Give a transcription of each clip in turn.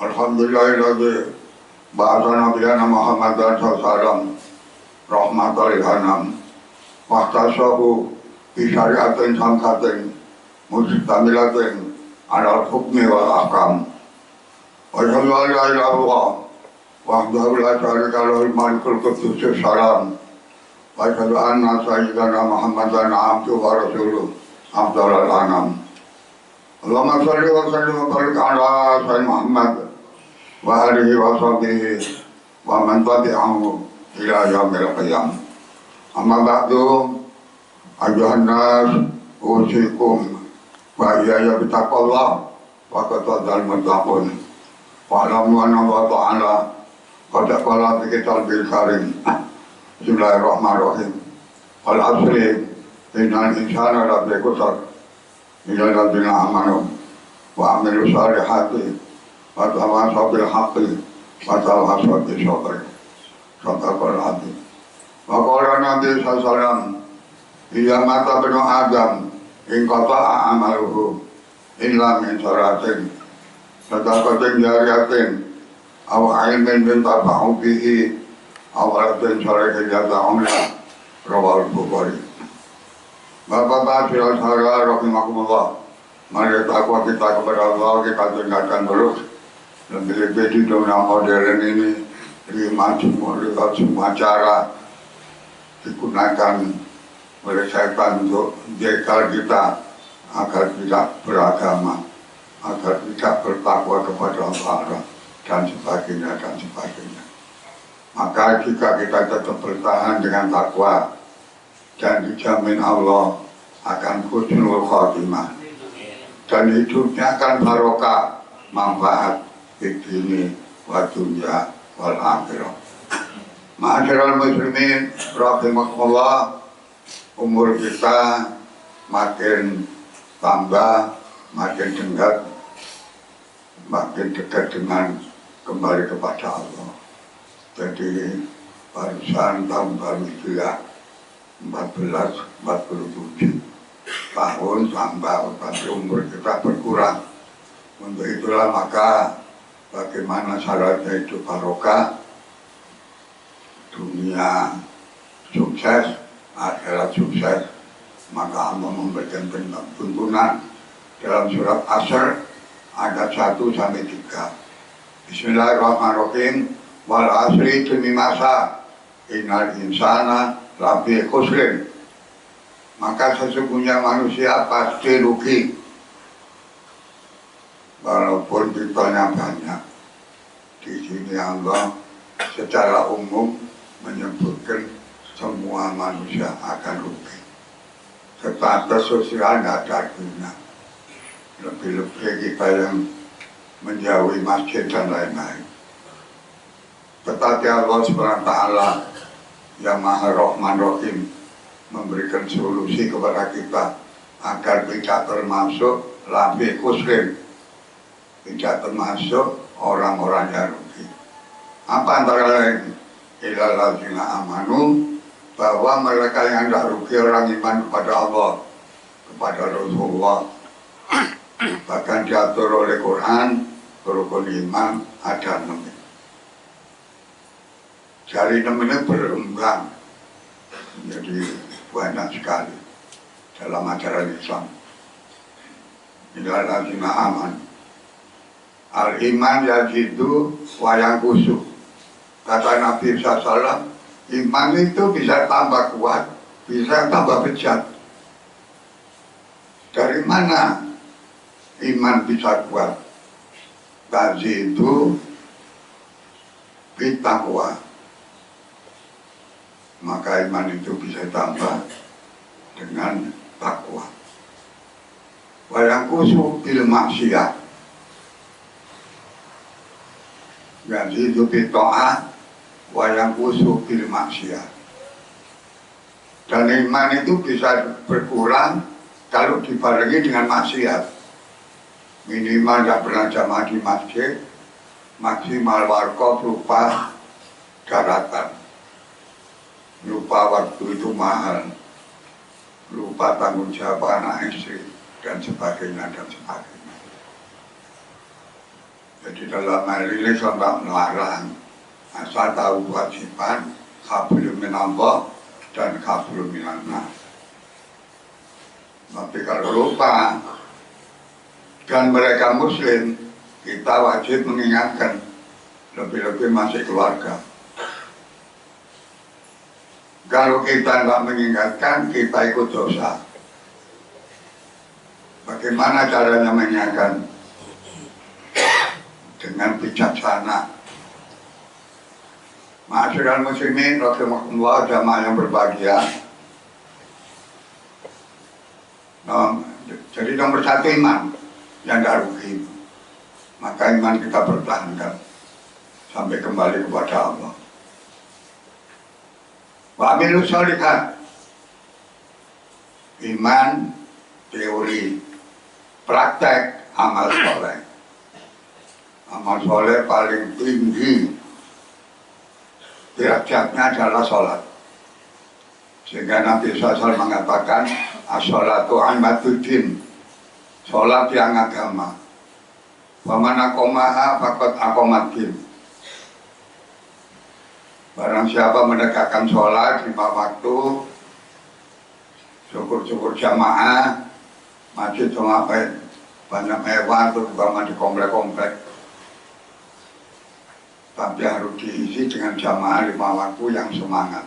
Alhamdulillahilladzi ba'atha nabiyana Muhammadan sallallahu rahmatan lil alamin wa tasahu bi syari'atin samkatin mustamilatin ala hukmi wal ahkam wa asyhadu an la ilaha illallah wahdahu la syarika lahu al-malikul quddus salam wa asyhadu anna sayyidana Muhammadan abduhu wa rasuluh afdalul anam. Allahumma shalli wa sallim wa barik ala sayyidina Muhammad wa alihi wa sahbihi wa man tabi'ahu ila yaumil qiyamah. Amma ba'du, ayyuhan nas usikum wa iyaya bitaqwallah wa qatadal muttaqun wa alamu anna Allah ta'ala qad qala fi kitabil karim. Bismillahirrahmanirrahim. Wal asri innal insana lafi khusr illa alladziina aamanu wa 'amilus shalihati wa tawasaw bil haqqi wa tawasaw bis sabr. Sadaqal azim. Wa qala Nabi sallallahu alaihi wasallam, "Idza mata ibnu Adam in qata'a amaluhu illa min salatin sadaqatin jariyatin aw 'ilmin yuntafa'u bihi aw waladin shalihin yad'u lahu." Rawahul Bukhari. Bapak-bapak saudara rahimakumullah, mari takwa kita kepada Allah kita tingkatkan terus. Lebih-lebih di dunia modern ini, semua cara digunakan oleh setan untuk menjegal kita agar tidak beragama, agar tidak bertakwa kepada Allah dan sebagainya dan sebagainya. Maka jika kita tetap bertahan dengan takwa dan dijamin Allah akan husnul khotimah dan hidupnya akan barokah, manfaat di dunia wa dunya wal akhirah. Ma'asyiral muslimin rahimakumullah, umur kita makin tambah, makin dekat dengan kembali kepada Allah. Jadi barusan tahun baru juga 1447 tahun sampai umur kita berkurang. Untuk itulah maka bagaimana syaratnya itu barokah, dunia sukses, akhirat sukses, maka Allah memberikan tuntunan dalam surat Asr ayat 1-3. Bismillahirrahmanirrahim. Wal asri demi masa innal insana lafi khusrin. Maka sesungguhnya manusia pasti rugi. Walaupun ditanya banyak, di sini Allah secara umum menyebutkan semua manusia akan rugi. Status sosial tidak ada guna. Lebih-lebih kita yang menjauhi masjid dan lain-lain. Tetapi Allah SWT yang Maha Rahman Rahim memberikan solusi kepada kita agar tidak termasuk lafi khusrin, tidak termasuk orang-orang yang rugi. Apa antara lain? Illal ladzina amanu, bahwa mereka yang tidak rugi orang iman kepada Allah, kepada Rasulullah. Bahkan diatur oleh Quran, rukun iman ada 6. Dari 6 ini berkembang menjadi banyak sekali dalam ajaran Islam. Illal ladzina amanu. Al-iman yajidu wayang kusuk. Kata Nabi SAW, iman itu bisa tambah kuat, bisa tambah bejat. Dari mana iman bisa kuat? Yajidu bitaqwa. Maka iman itu bisa tambah dengan takwa. Wayang kusuk bil maksiyah. Jadi itu bito'ah wayang kusuk bil maksiyah. Dan iman itu bisa berkurang kalau dibarengi dengan maksiat. Minimal tidak pernah jamaah di masjid, maksimal warkop lupa daratan, lupa waktu itu mahal, lupa tanggung jawab anak istri dan sebagainya dan sebagainya. Jadi dalam hal ini sampai melarang asal tahu kewajiban hablum minallah dan hablum minannas. Tapi kalau lupa dan mereka muslim, kita wajib mengingatkan, lebih-lebih masih keluarga. Kalau kita nggak mengingatkan, kita ikut dosa. Bagaimana caranya mengingatkan? Dengan bijaksana. Ma'asyiral muslimin rahimakumullah, jamaah yang berbahagia. Jadi nomor satu iman yang tidak rugi. Maka iman kita pertahankan sampai kembali kepada Allah. Wa amilus sholihat. Iman, teori, praktek, amal soleh. Amal soleh paling tinggi derajatnya adalah sholat. Sehingga Nabi SAW mengatakan as-sholatu imaduddin, sholat yang agama. Wa man aqamaha faqad aqamaddin. Barang siapa menegakkan sholat 5 waktu, syukur-syukur jamaah, masjid cuma banyak mewah terutama di komplek-komplek. Tapi harus diisi dengan jamaah 5 waktu yang semangat.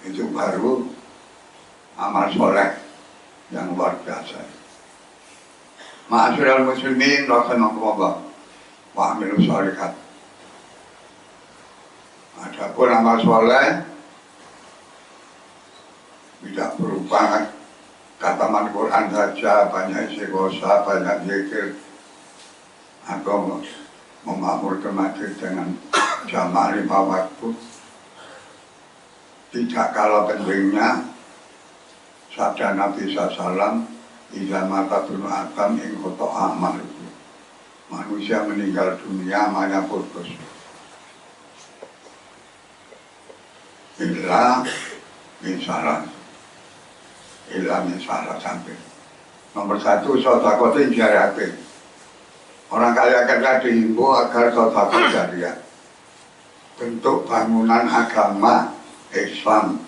Itu baru amal soleh yang luar biasa. Ma'asyiral muslimin rahimakumullah wa amilus sholihat. Adapun amal soleh tidak berupa kataman Quran saja, banyak istighosah, banyak zikir, atau memakmurkan masjid dengan jamaah 5 waktu. Tidak kalah pentingnya sabda Nabi SAW, "Idza mata ibnu Adam ing qata amal." Manusia meninggal dunia amalnya putus. Illa misalah sampai. Nomor 1 sedekah jariyah. Orang kaya kerja dihimbau agar sedekah jariyah, bentuk bangunan agama Islam.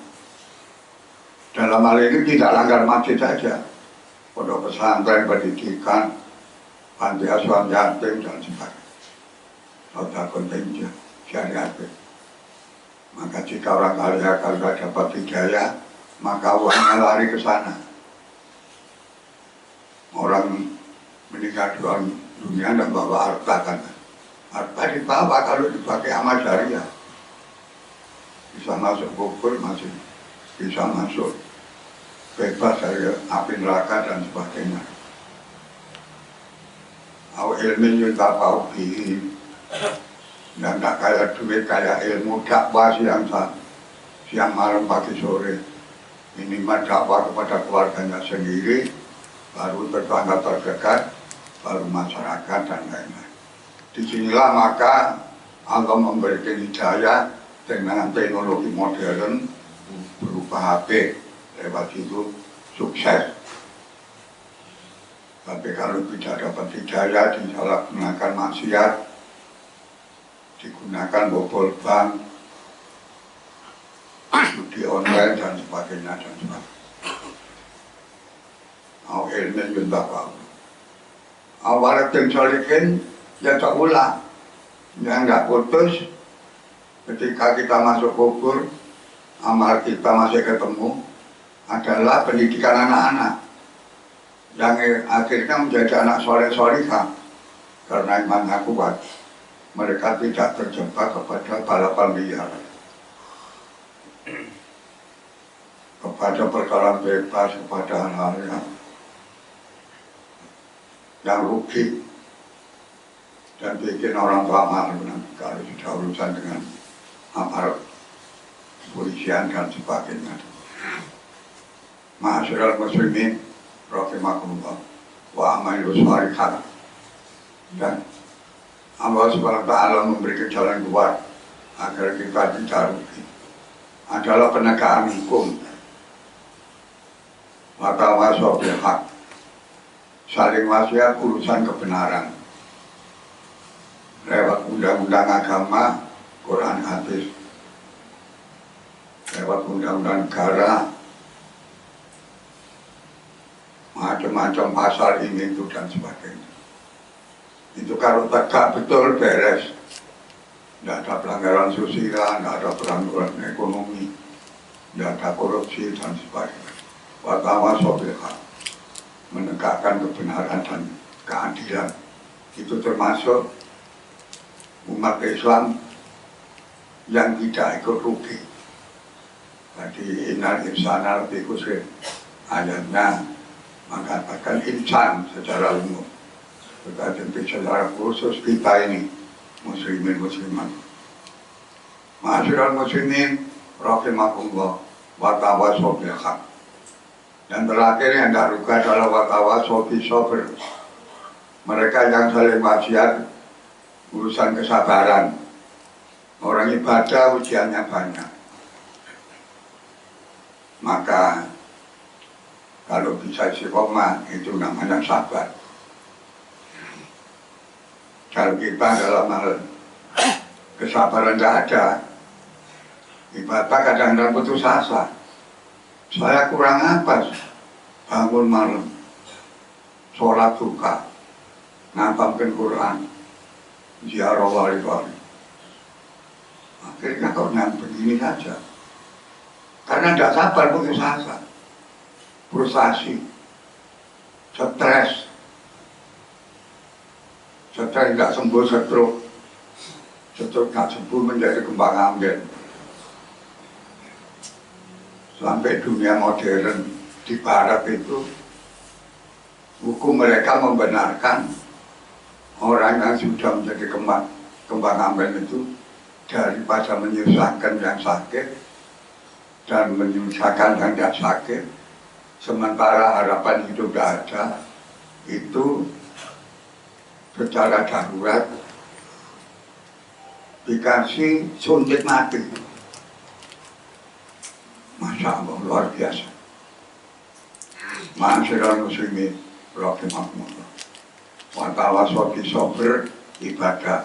Dalam hal ini tidak langgar masjid saja, pondok pesantren, pendidikan, panti asuhan yatim dan sebagainya. Sedekah jariyah. Maka jika orang kaya kalau dapat hidayah, maka uangnya lari ke sana. Orang meninggal dunia dan bawa harta kan. Harta dibawa kalau dipakai amal jariah. Bisa masuk kubur, masih bisa masuk bebas dari api neraka dan sebagainya. Au ilmi yutafa'u bihi. Dan tak kaya duit, kaya ilmu, dakwah siang malam pagi sore. Minimal dakwah kepada keluarganya sendiri, baru tetangga terdekat, baru masyarakat dan lain-lain. Disinilah maka Allah memberikan hidayah dengan teknologi modern berupa HP, lewat itu sukses. Tapi kalau tidak dapat hidayah, disalahgunakan maksiat, digunakan bobol bank, judi online dan sebagainya dan sebagainya. Au ilmu yuntafa. Awal tim solihin ya tak ulang, yang nggak putus. Ketika kita masuk kubur, amal kita masih ketemu adalah pendidikan anak-anak yang akhirnya menjadi anak soleh-solihah karena imannya kuat. Mereka tidak terjebak kepada balapan liar, kepada perkara bebas, kepada hal-hal yang rugi dan bikin orang tua malu kalau sudah urusan dengan aparat kepolisian dan sebagainya. Ma'asyiral muslimin rahimakumullah wa amilus sholihat. Dan Allah Subhanahu wa Ta'ala memberikan jalan keluar agar kita tidak rugi adalah penegakan hukum. Maka wasau bil haq, saling wasiat urusan kebenaran. lewat undang-undang agama, Quran hadis, lewat undang-undang negara, macam-macam pasal ini itu dan sebagainya. Itu kalau tegak betul beres, tidak ada pelanggaran sosial, tidak ada pelanggaran ekonomi, tidak ada korupsi dan sebagainya. Watawasau bil haq, menegakkan kebenaran dan keadilan, itu termasuk umat Islam yang tidak ikut rugi. Jadi innal insana lafi khusr, ayatnya mengatakan insan secara umum, tetapi secara khusus kita ini muslimin muslimat. Ma'asyiral muslimin rahimakumullah, wa tawasau bil haq. Dan terakhir yang tak luka adalah wa tawasau bis sabr. Mereka yang saling wasiat urusan kesabaran. Orang ibadah ujiannya banyak, maka kalau bisa istiqomah itu namanya sabar. Kalau kita dalam hal kesabaran tidak ada, ibadah kadang-kadang putus asa. Saya kurang apa? Bangun malam, sholat duha, ngapamkan Quran, ziarah wali-wali. Akhirnya kau begini saja. Karena tidak sabar, putus asa, frustasi, stres tidak sembuh, stroke tidak sembuh menjadi kembang ambien. Sampai dunia modern di barat itu, hukum mereka membenarkan orang yang sudah menjadi kembang ambien itu daripada menyusahkan yang sakit dan menyusahkan yang tidak sakit, sementara harapan hidup tidak ada, itu secara darurat dikasih suntik mati. Masya Allah, luar biasa. Ma'asyiral muslimin rahimakumullah, wa tawasau bis sabr ibadah,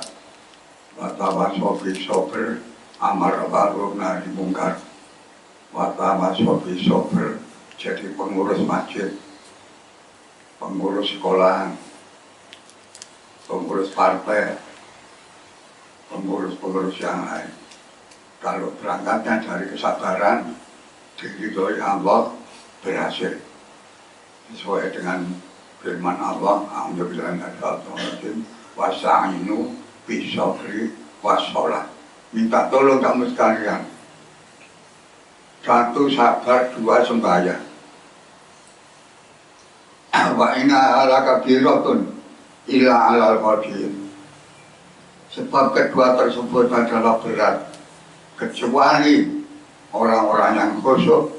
wa tawasau bis sabr amar ma'ruf nahi mungkar, wa tawasau bis sabr jadi pengurus masjid, pengurus sekolah, pengurus partai, pengurus yang lain. Kalau berangkatnya dari kesabaran, diridhoi Allah, berhasil sesuai dengan firman Allah, a'udzubillahi minasyaitonir rajim, wasta'inu bis-sabri was-shalah. Minta tolong kamu sekalian, satu sabar, dua sembahyang. Wa inna alaka biratun ila alal qadir. Sebab kedua tersebut adalah berat, kecuali orang-orang yang khusyuk.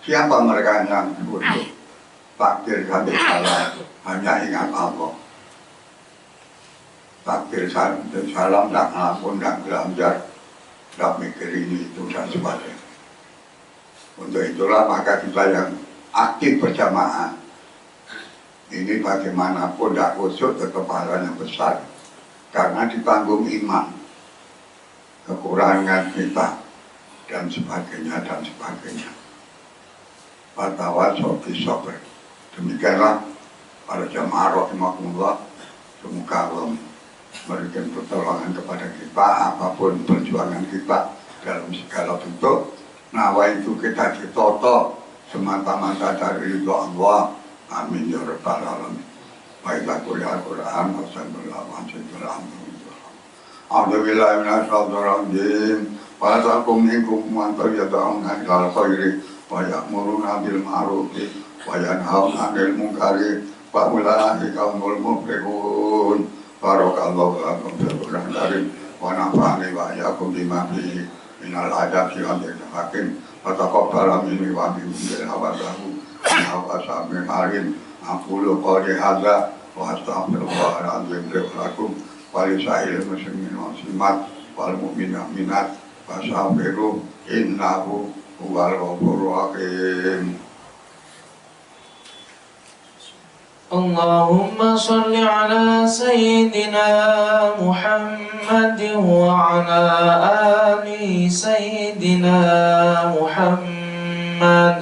Siapa mereka yang khusyuk? Takbir sampai salam, hanya ingat Allah. Takbir sampai salam, tak ngelamun, tak belajar, tak mikir ini, itu, dan sebagainya. Untuk itulah maka kita yang aktif berjamaah, ini bagaimanapun tak khusyuk tetap pahalanya besar. Karena ditanggung iman, kekurangan kita, dan sebagainya, dan sebagainya. Watawasau bis sabr. Demikianlah para jamaah rahimakumullah, semoga Allah memberikan pertolongan kepada kita, apapun perjuangan kita dalam segala bentuk. Nawa itu kita ditoto semata-mata dari ridho Allah. Amin ya rabbal alamin. Baiklah kuliah Al-Quran, Alhamdulillah. Alhamdulillah minasyaitonir rajim. Wa takum minkum man yad'una ilal khairi wa ya'muruna bil ma'rufi wa yanhauna 'anil munkari wa ulaika humul muflihun. Barakallahu lakum fil Qur'anil karim wa nafa'ani wa iyyakum bima fihi minal ayati wal hakim. Wa taqabbal minni wa minkum bil hawadahu wa sami'il alim. Aqulu qawli hadza wa astaghfirullah al-azim li wa lakum wa li sa'iril muslimin wal muslimat wal mu'minina minat fastaghfiruh innahu huwal ghafurur rahim. اللهم صل على سيدنا محمد وعلى آل سيدنا محمد.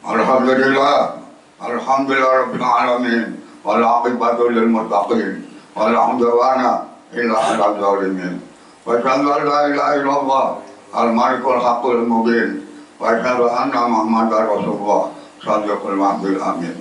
Alhamdulillah Rabbil Alamin, wal aqibatu lil muttaqin, wala udwana illa 'alal zalimin. Wa asyhadu an la ilaha illallah al-malikul haqqul mubin, wa asyhadu anna Muhammadar Rasulullah shadiqul wa'dil amin.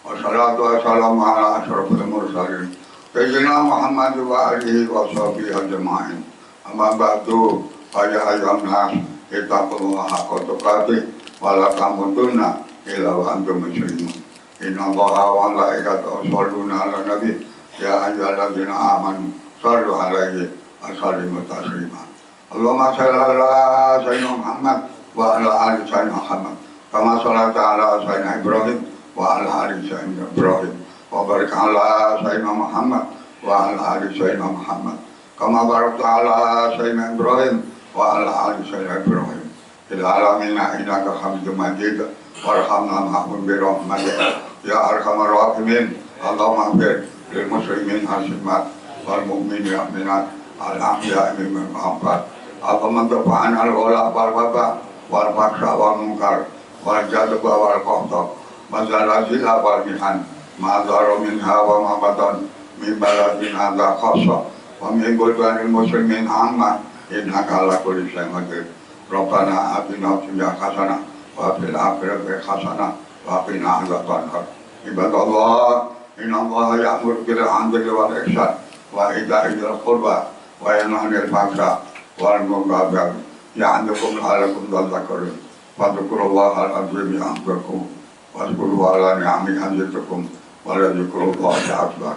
Wassalatu wassalamu ala asyrafil mursalin sayyidina Muhammad wa alihi wa sahbihi ajma'in. Amma ba'du, fa ya ayyuhan nas ittaqullaha haqqa tuqatih wa la tamutunna illa wa antum muslimun. Inna Allaha wa malaikatahu yusholluna 'alan nabi ya ayyuhalladzina amanu shallu 'alaihi wa sallimu taslima. Allahumma shalli ala sayyidina Muhammad wa ala ali sayyidina Muhammad kama shallaita ala sayyidina Ibrahim wa ala ali sayyidina Ibrahim wa barik ala sayyidina Muhammad wa ala ali sayyidina Muhammad kama barakta ala sayyidina Ibrahim wa ala ali sayyidina Ibrahim fil alamin innaka Hamidum Majid. Warhamna ma'hum bi rahmatika ya arhamar rahimin. Allahumma ighfir lil muslimin asimat wal mu'minina minat al ahya'i minhum amwat. Allahumma tafa'an al ghala wal waba wal faksha wal munkar wal jadba wal qahta wa zalazila wal mihan ma dhara minha wa ma batan min baladin hadha khassa wa min buldanil muslimin amma innaka ala kulli shay'in qadir. Rabbana atina fid dunya hasanah wa fil akhirati hasanah wa qina adzaban nar. Ibadallah, inna Allaha ya'muru bil 'adli wal ihsan wa ita'i dzil qurba wa yanha 'anil fahsya'i wal munkar ya'idzukum la'allakum tadhakkarun. Fadhkurullaha al-'azim ya'dhkurkum washkuruhu 'ala ni'amihi yazidkum wa la dzikrullahi akbar.